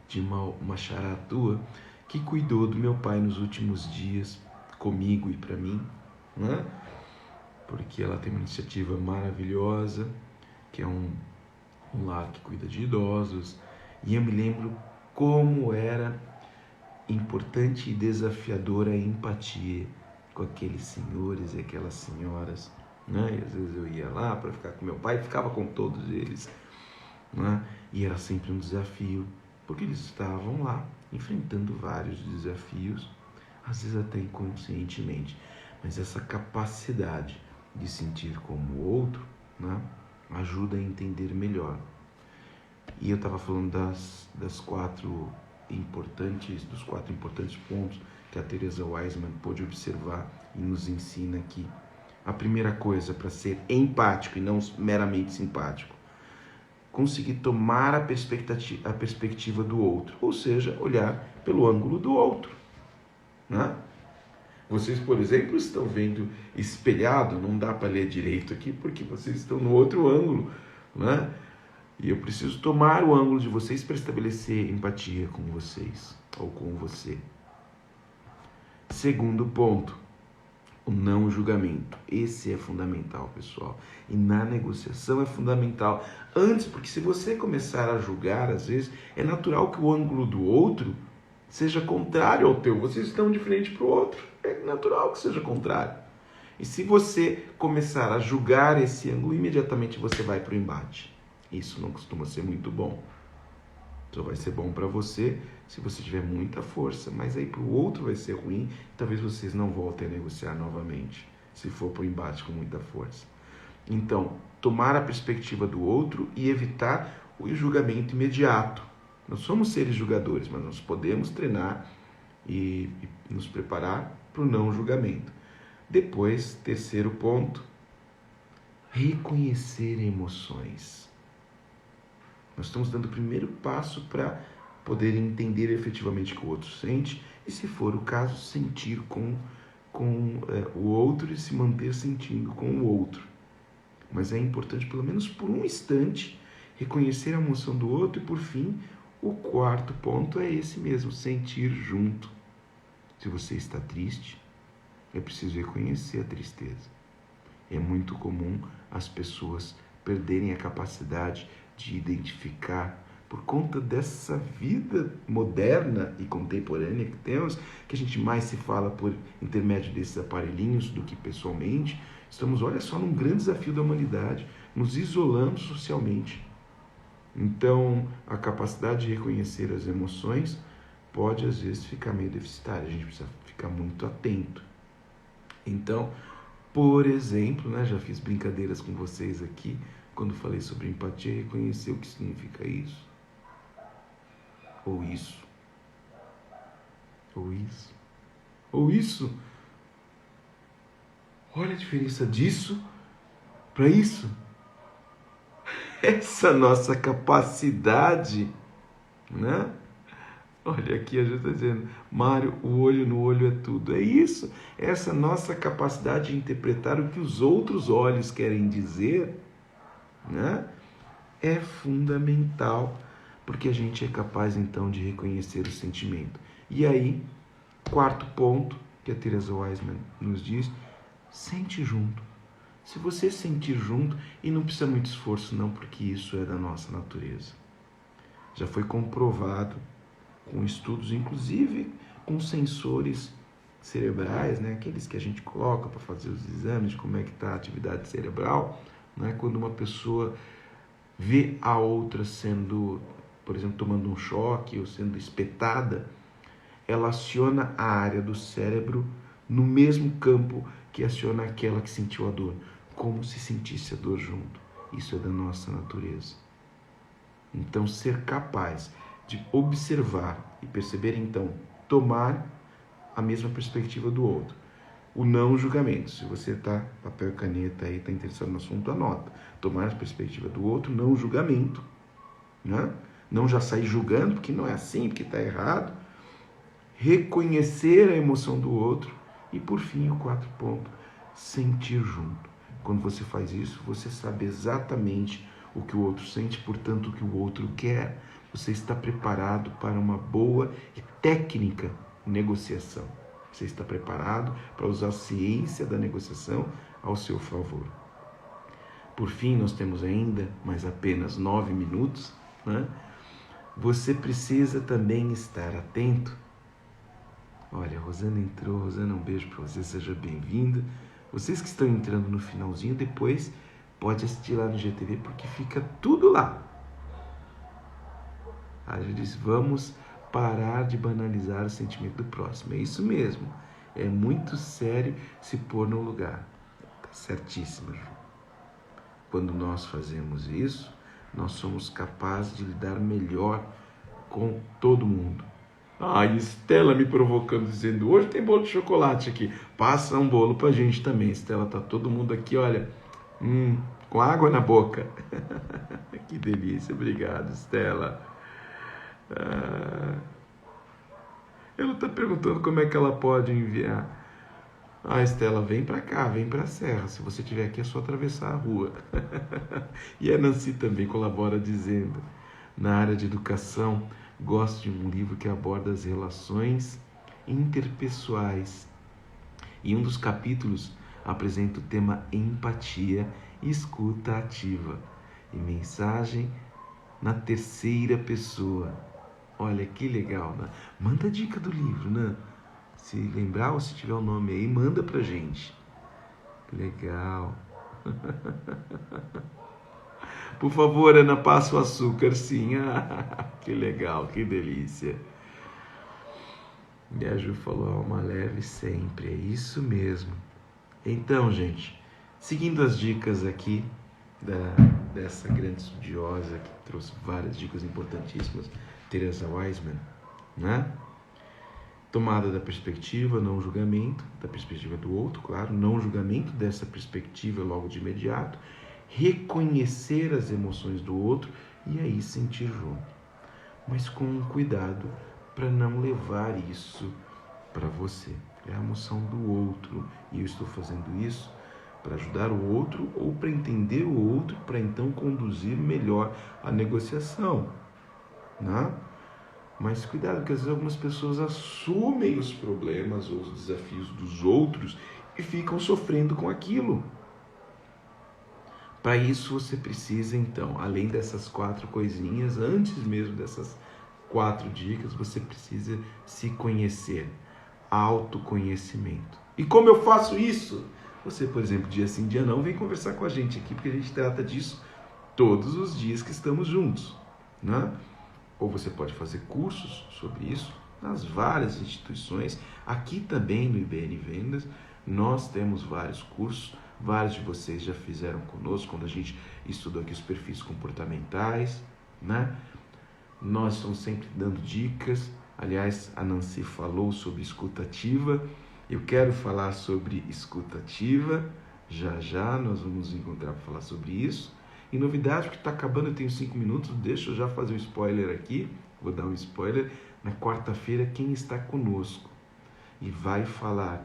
de uma xará tua que cuidou do meu pai nos últimos dias, comigo e para mim, né? Porque ela tem uma iniciativa maravilhosa, que é um lar que cuida de idosos, e eu me lembro como era importante e desafiadora a empatia com aqueles senhores e aquelas senhoras, né? E às vezes eu ia lá para ficar com meu pai, ficava com todos eles, né? E era sempre um desafio, porque eles estavam lá enfrentando vários desafios, às vezes até inconscientemente, mas essa capacidade de sentir como o outro, né, ajuda a entender melhor. E eu estava falando dos quatro importantes pontos que a Teresa Weisman pôde observar e nos ensina aqui. A primeira coisa, para ser empático e não meramente simpático, conseguir tomar a perspectiva do outro, ou seja, olhar pelo ângulo do outro, né? Vocês, por exemplo, estão vendo espelhado, não dá para ler direito aqui, porque vocês estão no outro ângulo, né? E eu preciso tomar o ângulo de vocês para estabelecer empatia com vocês, ou com você. Segundo ponto, o não julgamento. Esse é fundamental, pessoal. E na negociação é fundamental. Antes, porque se você começar a julgar, às vezes, é natural que o ângulo do outro seja contrário ao teu. Vocês estão de frente para o outro. É natural que seja contrário. E se você começar a julgar esse ângulo, imediatamente você vai para o embate. Isso não costuma ser muito bom. Só vai ser bom para você se você tiver muita força, mas aí para o outro vai ser ruim. Talvez vocês não voltem a negociar novamente, se for para o embate com muita força. Então, tomar a perspectiva do outro e evitar o julgamento imediato. Nós somos seres julgadores, mas nós podemos treinar e nos preparar para o não julgamento. Depois, terceiro ponto, reconhecer emoções. Nós estamos dando o primeiro passo para poder entender efetivamente o que o outro sente e, se for o caso, sentir com o outro e se manter sentindo com o outro. Mas é importante, pelo menos por um instante, reconhecer a emoção do outro e, por fim, o quarto ponto é esse mesmo, sentir junto. Se você está triste, é preciso reconhecer a tristeza. É muito comum as pessoas perderem a capacidade de identificar, por conta dessa vida moderna e contemporânea que temos, que a gente mais se fala por intermédio desses aparelhinhos do que pessoalmente. Estamos, olha só, num grande desafio da humanidade, nos isolando socialmente. Então, a capacidade de reconhecer as emoções pode às vezes ficar meio deficitária, a gente precisa ficar muito atento. Então, por exemplo, né, já fiz brincadeiras com vocês aqui, quando falei sobre empatia, reconhecer o que significa isso, ou isso, ou isso, ou isso. Olha a diferença disso para isso. Essa nossa capacidade, né? Olha aqui, a gente está dizendo, Mário, o olho no olho é tudo. É isso, essa nossa capacidade de interpretar o que os outros olhos querem dizer, né? É fundamental, porque a gente é capaz então de reconhecer o sentimento. E aí, quarto ponto que a Teresa Wiseman nos diz, sente junto. Se você sentir junto, e não precisa muito esforço não, porque isso é da nossa natureza. Já foi comprovado com estudos, inclusive com sensores cerebrais, né? Aqueles que a gente coloca para fazer os exames de como é que está a atividade cerebral, né? Quando uma pessoa vê a outra sendo, por exemplo, tomando um choque ou sendo espetada, ela aciona a área do cérebro no mesmo campo que aciona aquela que sentiu a dor, como se sentisse a dor junto. Isso é da nossa natureza. Então, ser capaz de observar e perceber, então, tomar a mesma perspectiva do outro. O não julgamento. Se você está, papel e caneta aí, está interessado no assunto, anota. Tomar a perspectiva do outro, não julgamento. Né? Não já sair julgando, porque não é assim, porque está errado. Reconhecer a emoção do outro. E, por fim, o quarto ponto, sentir junto. Quando você faz isso, você sabe exatamente o que o outro sente, portanto, o que o outro quer. Você está preparado para uma boa e técnica negociação. Você está preparado para usar a ciência da negociação ao seu favor. Por fim, nós temos ainda mais apenas 9 minutos, né? Você precisa também estar atento. Olha, a Rosana entrou. Rosana, um beijo para você, seja bem-vinda. Vocês que estão entrando no finalzinho, depois pode assistir lá no GTV, porque fica tudo lá. A gente diz, vamos parar de banalizar o sentimento do próximo. É isso mesmo. É muito sério se pôr no lugar. Tá certíssimo, Ju. Quando nós fazemos isso, nós somos capazes de lidar melhor com todo mundo. Estela me provocando, dizendo, hoje tem bolo de chocolate aqui. Passa um bolo pra gente também, Estela. Tá todo mundo aqui, olha, com água na boca. Que delícia. Obrigado, Estela. Ela está perguntando como é que ela pode enviar. Estela, vem para cá, vem para a Serra. Se você estiver aqui, é só atravessar a rua. E a Nancy também colabora dizendo, na área de educação, gosto de um livro que aborda as relações interpessoais. E um dos capítulos apresenta o tema empatia e escuta ativa. E mensagem na terceira pessoa. Olha que legal, né? Manda a dica do livro, né? Se lembrar ou se tiver o nome aí, manda pra gente. Legal. Por favor, Ana, passa o açúcar, sim. Que legal, que delícia. E a Ju falou, alma leve sempre. É isso mesmo. Então, gente, seguindo as dicas aqui dessa grande estudiosa que trouxe várias dicas importantíssimas, Teresa Wiseman, né? Tomada da perspectiva, não julgamento, da perspectiva do outro, claro, não julgamento dessa perspectiva logo de imediato, reconhecer as emoções do outro e aí sentir junto. Mas com cuidado para não levar isso para você. É a emoção do outro e eu estou fazendo isso para ajudar o outro ou para entender o outro, para então conduzir melhor a negociação, né? Mas cuidado, porque às vezes algumas pessoas assumem os problemas ou os desafios dos outros e ficam sofrendo com aquilo. Para isso você precisa então, além dessas 4 coisinhas, antes mesmo dessas 4 dicas, você precisa se conhecer, autoconhecimento. E como eu faço isso? Você, por exemplo, dia sim, dia não, vem conversar com a gente aqui, porque a gente trata disso todos os dias que estamos juntos, né? Ou você pode fazer cursos sobre isso, nas várias instituições. Aqui também no IBN Vendas, nós temos vários cursos, vários de vocês já fizeram conosco, quando a gente estudou aqui os perfis comportamentais, né? Nós estamos sempre dando dicas. Aliás, a Nancy falou sobre escutativa, eu quero falar sobre escutativa, já nós vamos encontrar para falar sobre isso. E novidade, porque está acabando, eu tenho 5 minutos, deixa eu já fazer um spoiler aqui, vou dar um spoiler. Na quarta-feira, quem está conosco e vai falar,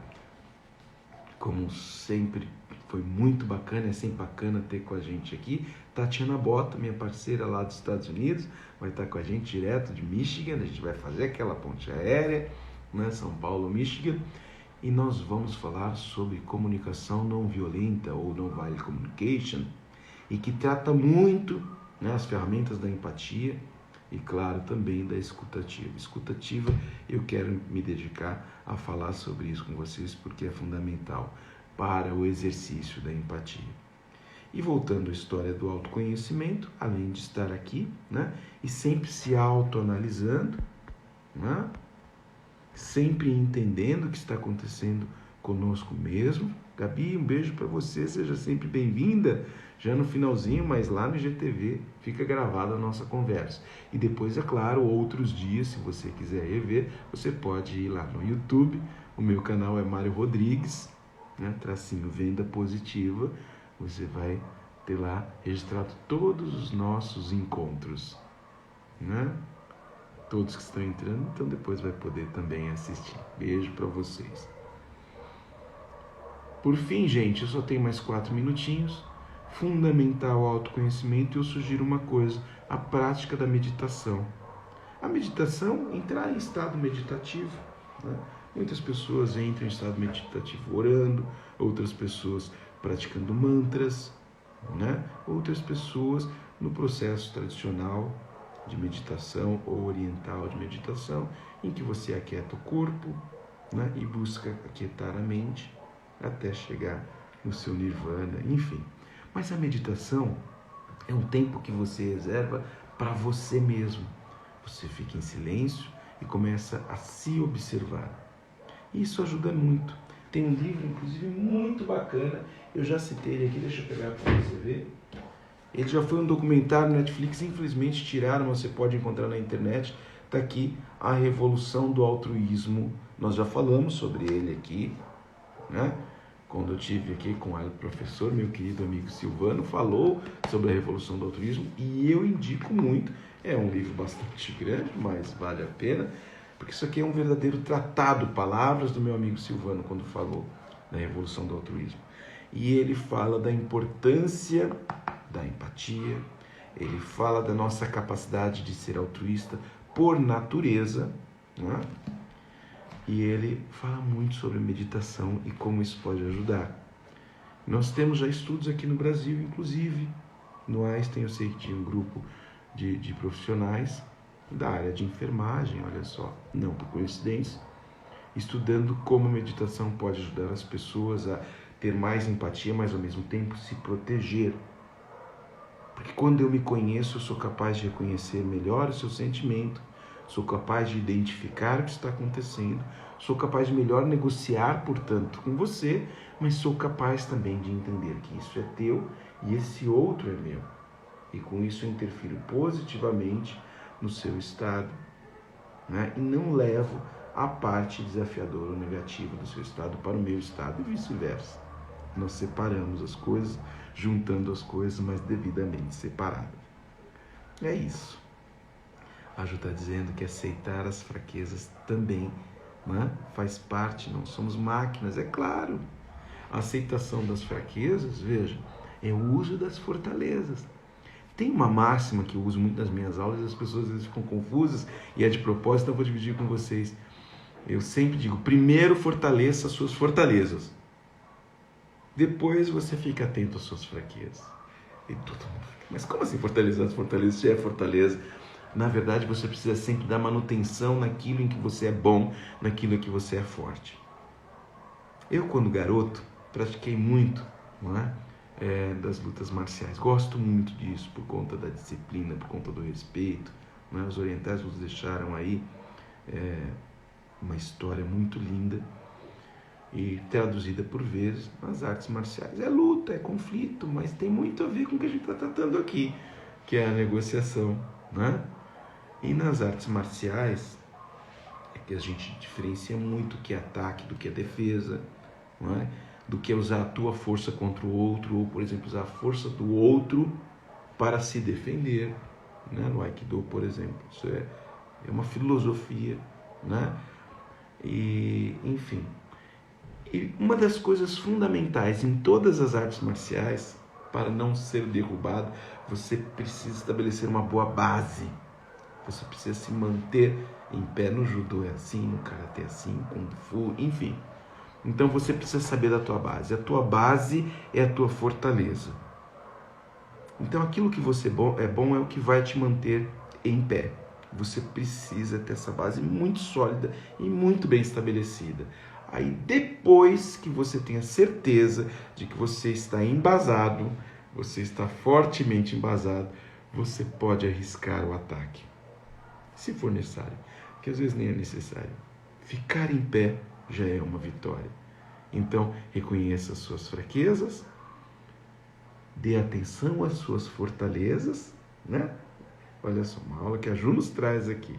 como sempre, foi muito bacana, é sempre bacana ter com a gente aqui, Tatiana Bota, minha parceira lá dos Estados Unidos, vai estar com a gente direto de Michigan, a gente vai fazer aquela ponte aérea, né, São Paulo, Michigan, e nós vamos falar sobre comunicação não violenta ou non-violent communication, e que trata muito, né, as ferramentas da empatia e, claro, também da escutativa. Escutativa, eu quero me dedicar a falar sobre isso com vocês, porque é fundamental para o exercício da empatia. E voltando à história do autoconhecimento, além de estar aqui, né, e sempre se autoanalisando, né, sempre entendendo o que está acontecendo conosco mesmo. Gabi, um beijo para você, seja sempre bem-vinda, já no finalzinho, mas lá no IGTV fica gravada a nossa conversa. E depois, é claro, outros dias, se você quiser rever, você pode ir lá no YouTube, o meu canal é Mário Rodrigues, né, tracinho Venda Positiva, você vai ter lá registrado todos os nossos encontros, né? Todos que estão entrando, então depois vai poder também assistir. Beijo para vocês. Por fim, gente, eu só tenho mais 4 minutinhos. Fundamental o autoconhecimento, e eu sugiro uma coisa, a prática da meditação. A meditação, entrar em estado meditativo, né? Muitas pessoas entram em estado meditativo orando, outras pessoas praticando mantras, né? Outras pessoas no processo tradicional de meditação ou oriental de meditação, em que você aquieta o corpo, né? E busca aquietar a mente até chegar no seu nirvana, enfim. Mas a meditação é um tempo que você reserva para você mesmo. Você fica em silêncio e começa a se observar. Isso ajuda muito. Tem um livro, inclusive, muito bacana. Eu já citei ele aqui, deixa eu pegar para você ver. Ele já foi um documentário no Netflix, infelizmente tiraram, você pode encontrar na internet. Está aqui, A Revolução do Altruísmo. Nós já falamos sobre ele aqui, né? Quando eu estive aqui com o professor, meu querido amigo Silvano, falou sobre a Revolução do Altruísmo e eu indico muito. É um livro bastante grande, mas vale a pena, porque isso aqui é um verdadeiro tratado, palavras do meu amigo Silvano quando falou da Revolução do Altruísmo. E ele fala da importância da empatia, ele fala da nossa capacidade de ser altruísta por natureza, né? E ele fala muito sobre meditação e como isso pode ajudar. Nós temos já estudos aqui no Brasil, inclusive no Einstein eu sei que tinha um grupo de profissionais da área de enfermagem, olha só, não por coincidência, estudando como a meditação pode ajudar as pessoas a ter mais empatia, mas ao mesmo tempo se proteger. Porque quando eu me conheço, eu sou capaz de reconhecer melhor o seu sentimento, sou capaz de identificar o que está acontecendo, sou capaz de melhor negociar, portanto, com você, mas sou capaz também de entender que isso é teu e esse outro é meu. E com isso eu interfiro positivamente no seu estado, né? E não levo a parte desafiadora ou negativa do seu estado para o meu estado e vice-versa. Nós separamos as coisas, juntando as coisas, mas devidamente separadas. É isso. A Ju está dizendo que aceitar as fraquezas também, né, faz parte, não somos máquinas, é claro. A aceitação das fraquezas, veja, é o uso das fortalezas. Tem uma máxima que eu uso muito nas minhas aulas e as pessoas às vezes ficam confusas e é de propósito, então eu vou dividir com vocês. Eu sempre digo, primeiro fortaleça as suas fortalezas. Depois você fica atento às suas fraquezas. E todo mundo fica, mas como assim fortalecer as fortalezas? Se é fortaleza. Na verdade, você precisa sempre dar manutenção naquilo em que você é bom, naquilo em que você é forte. Eu, quando garoto, pratiquei muito, não é? Das lutas marciais. Gosto muito disso, por conta da disciplina, por conta do respeito. Não é? Os orientais nos deixaram aí uma história muito linda e traduzida por vezes nas artes marciais. É luta, é conflito, mas tem muito a ver com o que a gente está tratando aqui, que é a negociação, né? E nas artes marciais é que a gente diferencia muito o que é ataque do que é defesa, não é? Do que é usar a tua força contra o outro, ou, por exemplo, usar a força do outro para se defender, né? No Aikido, por exemplo. Isso é uma filosofia, né? E, enfim. E uma das coisas fundamentais em todas as artes marciais, para não ser derrubado, você precisa estabelecer uma boa base. Você precisa se manter em pé. No judô é assim, no karatê é assim, kung fu, enfim. Então você precisa saber da tua base. A tua base é a tua fortaleza. Então aquilo que você é bom é o que vai te manter em pé. Você precisa ter essa base muito sólida e muito bem estabelecida. Aí depois que você tenha certeza de que você está embasado, você está fortemente embasado, você pode arriscar o ataque, se for necessário, que às vezes nem é necessário. Ficar em pé já é uma vitória. Então, reconheça as suas fraquezas, dê atenção às suas fortalezas, né? Olha só, uma aula que a Ju nos traz aqui.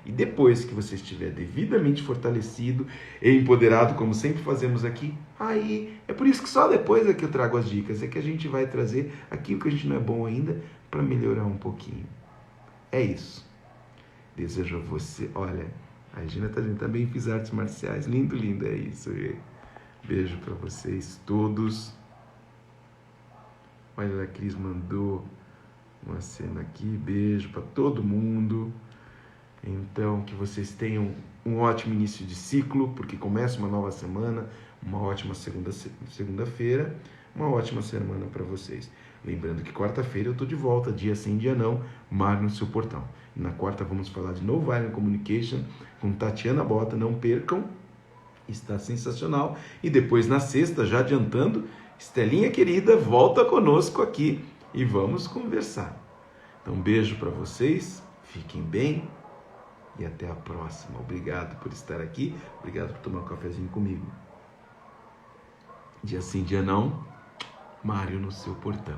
E depois que você estiver devidamente fortalecido e empoderado, como sempre fazemos aqui, aí é por isso que só depois é que eu trago as dicas, é que a gente vai trazer aquilo que a gente não é bom ainda para melhorar um pouquinho. É isso. Desejo a você, olha, a Regina está dizendo, também fiz artes marciais, lindo, lindo, é isso. Beijo para vocês todos. Olha, a Cris mandou uma cena aqui, beijo para todo mundo. Então, que vocês tenham um ótimo início de ciclo, porque começa uma nova semana, uma ótima segunda-feira, uma ótima semana para vocês. Lembrando que quarta-feira eu estou de volta, dia sim, dia não, mar no seu portão. E na quarta vamos falar de No Violent Communication com Tatiana Bota, não percam, está sensacional. E depois na sexta, já adiantando, Estelinha querida, volta conosco aqui e vamos conversar. Então, um beijo para vocês, fiquem bem. E até a próxima. Obrigado por estar aqui. Obrigado por tomar um cafezinho comigo. Dia sim, dia não. Mário no seu portão.